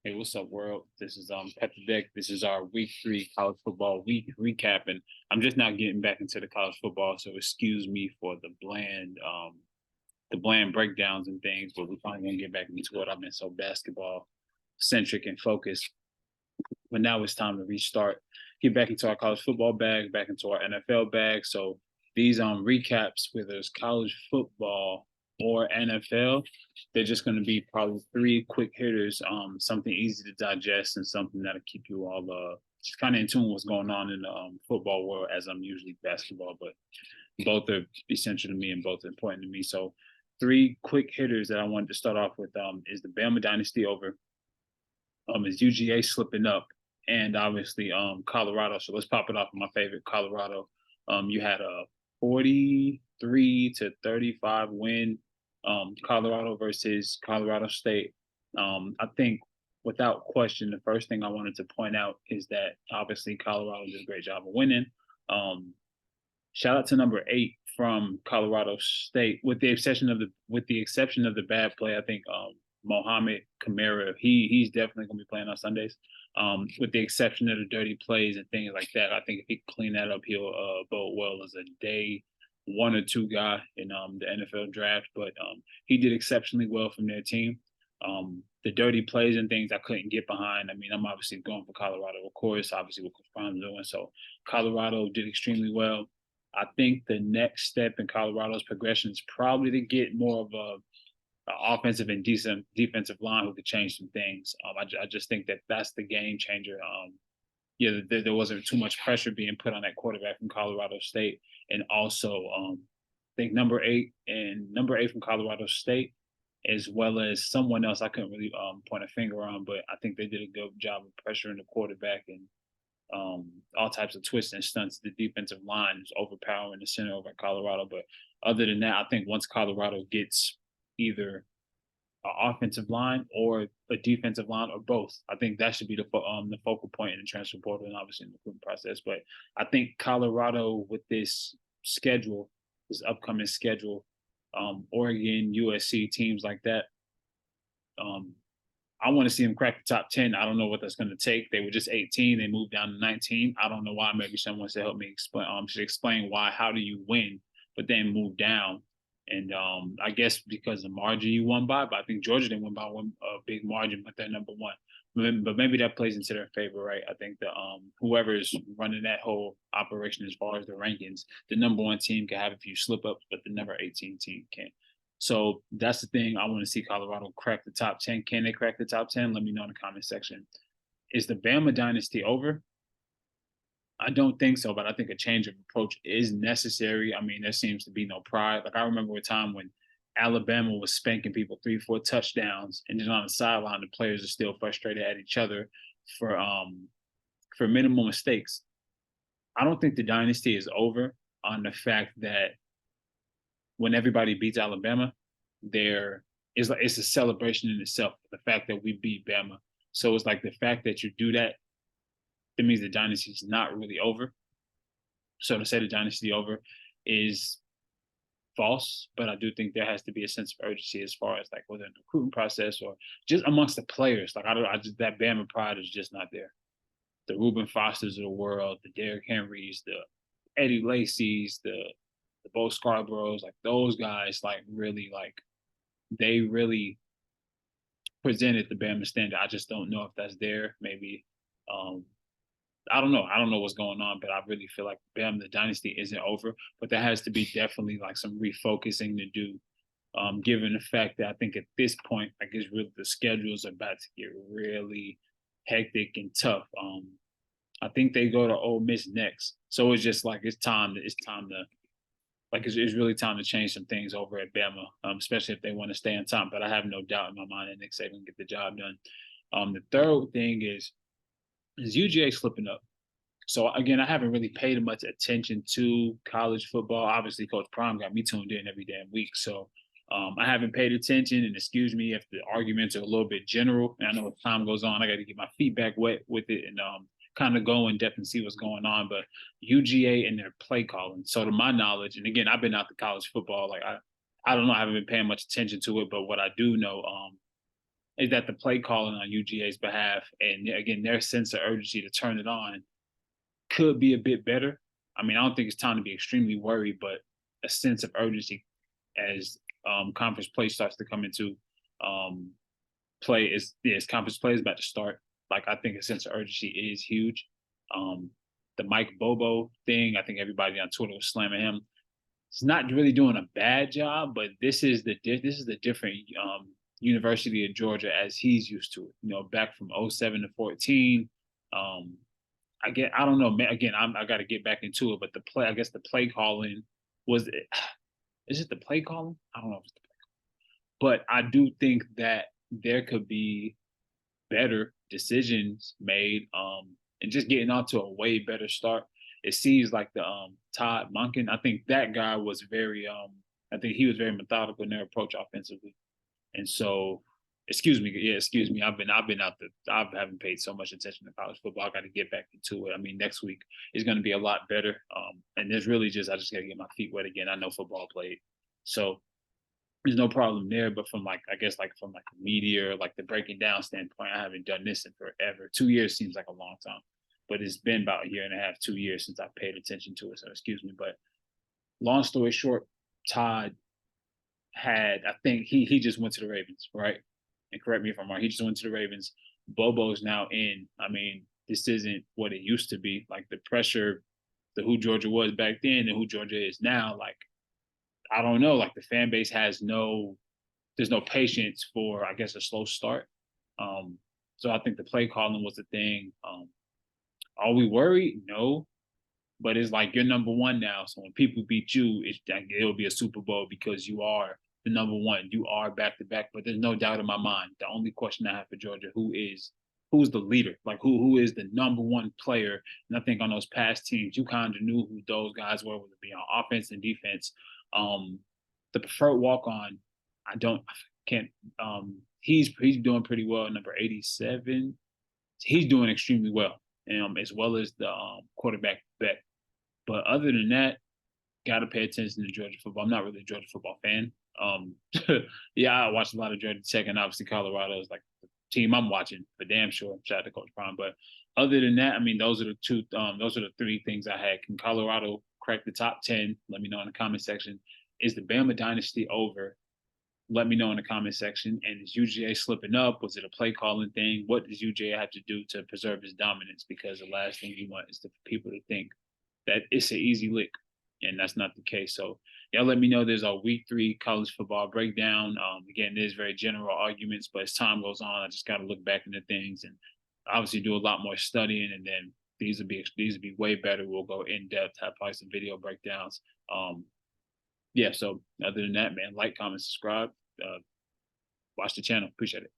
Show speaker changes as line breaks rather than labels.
Hey, what's up, world? This is Pep the Deck. This is our week 3 college football week recap, and I'm just now getting back into the college football, so excuse me for the bland breakdowns and things. But we're finally gonna get back into it. I've been so basketball centric and focused, but now it's time to restart. Get back into our college football bag, back into our NFL bag. So these recaps, whether it's college football or NFL, they're just going to be probably three quick hitters, something easy to digest and something that'll keep you all just kind of in tune with what's going on in the football world, as I'm usually basketball, but both are essential to me and both important to me. So three quick hitters that I wanted to start off with is the Bama Dynasty over, is UGA slipping up, and obviously Colorado. So let's pop it off with my favorite, Colorado. You had a 43-35 win, Colorado versus Colorado State. I think without question, the first thing I wanted to point out is that obviously Colorado did a great job of winning. Shout out to number 8 from Colorado State, with the exception of the bad play. I think Mohamed Kamara, he's definitely going to be playing on Sundays. With the exception of the dirty plays and things like that, I think if he can clean that up, he'll bode well as a day 1 or 2 guy in the NFL draft. But he did exceptionally well from their team. The dirty plays and things I couldn't get behind. I mean, I'm obviously going for Colorado, of course, obviously what Coach Brown's doing. So Colorado did extremely well. I think the next step in Colorado's progression is probably to get more of a offensive and decent defensive line who could change some things. I just think that that's the game changer. Yeah, there wasn't too much pressure being put on that quarterback from Colorado State, and also I think number 8 from Colorado State, as well as someone else I couldn't really point a finger on, but I think they did a good job of pressuring the quarterback and all types of twists and stunts. The defensive line is overpowering the center over at Colorado. But other than that, I think once Colorado gets either an offensive line or a defensive line or both, I think that should be the focal point in the transfer portal and obviously in the recruiting process. But I think Colorado with this upcoming schedule, Oregon, USC, teams like that, um, I want to see them crack the top 10. I don't know what that's going to take. They were just 18. They moved down to 19. I don't know why. Maybe someone should help me explain. Should explain why. How do you win, but then move down? And I guess because the margin you won by, but I think Georgia didn't win by a big margin, but they're number one. But maybe that plays into their favor, right? I think the whoever is running that whole operation as far as the rankings, the number 1 team can have a few slip ups, but the number 18 team can't. So that's the thing. I want to see Colorado crack the top 10. Can they crack the top 10? Let me know in the comment section. Is the Bama dynasty over? I don't think so, but I think a change of approach is necessary. I mean, there seems to be no pride. Like I remember a time when Alabama was spanking people 3-4 touchdowns, and then on the sideline, the players are still frustrated at each other for minimal mistakes. I don't think the dynasty is over on the fact that when everybody beats Alabama, it's a celebration in itself. The fact that we beat Bama, so it's like the fact that you do that, that means the dynasty is not really over. So to say the dynasty over is false, but I do think there has to be a sense of urgency as far as like whether in the recruiting process or just amongst the players. Like I just that Bama pride is just not there. The Reuben Fosters of the world, the Derrick Henrys, the Eddie Lacy's, the Bo Scarboroughs, like those guys, like really, like they really presented the Bama standard. I just don't know if that's there. Maybe I don't know. I don't know what's going on, but I really feel like Bama the dynasty isn't over. But there has to be definitely like some refocusing to do, given the fact that I think at this point, I guess really the schedules are about to get really hectic and tough. I think they go to Ole Miss next, so it's just like it's time to like it's really time to change some things over at Bama, especially if they want to stay on top. But I have no doubt in my mind that Nick Saban get the job done. The third thing is UGA slipping up. So again, I haven't really paid much attention to college football. Obviously, Coach Prime got me tuned in every damn week, so I haven't paid attention. And excuse me if the arguments are a little bit general. And I know as time goes on, I got to get my feedback wet with it and kind of go in depth and see what's going on. But UGA and their play calling. So to my knowledge, and again, I've been out to college football. Like I don't know, I haven't been paying much attention to it. But what I do know, is that the play calling on UGA's behalf, and again, their sense of urgency to turn it on could be a bit better. I mean, I don't think it's time to be extremely worried, but a sense of urgency as conference play starts to come into um, play is as conference play is about to start. Like I think a sense of urgency is huge. Um, the Mike Bobo thing, I think everybody on Twitter was slamming him. He's not really doing a bad job, but this is the different University of Georgia as he's used to it. You know, back from '07 to 14. Um, I don't know. Again, I got to get back into it, but the play, I guess the play calling was it, is it the play calling? I don't know if it's the play, but I do think that there could be better decisions made, and just getting out to a way better start. It seems like the Todd Monken, I think that guy was very I think he was very methodical in their approach offensively. And so, excuse me. I've been out the I haven't paid so much attention to college football. I got to get back into it. I mean, next week is going to be a lot better. And there's really just I just got to get my feet wet again. I know football played, so there's no problem there. But from like I guess like from like the media or like the breaking down standpoint, I haven't done this in forever. 2 years seems like a long time, but it's been about a year and a half, 2 years since I paid attention to it. So excuse me. But long story short, Todd had I think he just went to the Ravens, right? And correct me if I'm wrong. He just went to the Ravens. Bobo's now in. I mean, this isn't what it used to be. Like the pressure, the who Georgia was back then and who Georgia is now. Like I don't know. Like the fan base has there's no patience for I guess a slow start. Um, so I think the play calling was the thing. Are we worried? No, but it's like you're number one now. So when people beat you, it'll be a Super Bowl because you are the number one. You are back to back. But there's no doubt in my mind. The only question I have for Georgia, who's the leader? Like who is the number one player? And I think on those past teams, you kind of knew who those guys were, whether it be on offense and defense. Um, the preferred walk on, I can't he's doing pretty well, number 87. He's doing extremely well. As well as the quarterback bet. But other than that, gotta pay attention to Georgia football. I'm not really a Georgia football fan. Um, yeah, I watch a lot of Georgia Tech, and obviously Colorado is like the team I'm watching for damn sure. Shout out to Coach Prime. But other than that, I mean, those are the two. Those are the three things I had. Can Colorado crack the top 10? Let me know in the comment section. Is the Bama dynasty over? Let me know in the comment section. And is UGA slipping up? Was it a play calling thing? What does UGA have to do to preserve his dominance? Because the last thing you want is for people to think that it's an easy lick, and that's not the case. So y'all let me know. There's our week 3 college football breakdown. Again, there's very general arguments, but as time goes on, I just got to look back into things and obviously do a lot more studying, and then these will be way better. We'll go in depth, have probably some video breakdowns. Yeah. So other than that, man, like, comment, subscribe, watch the channel. Appreciate it.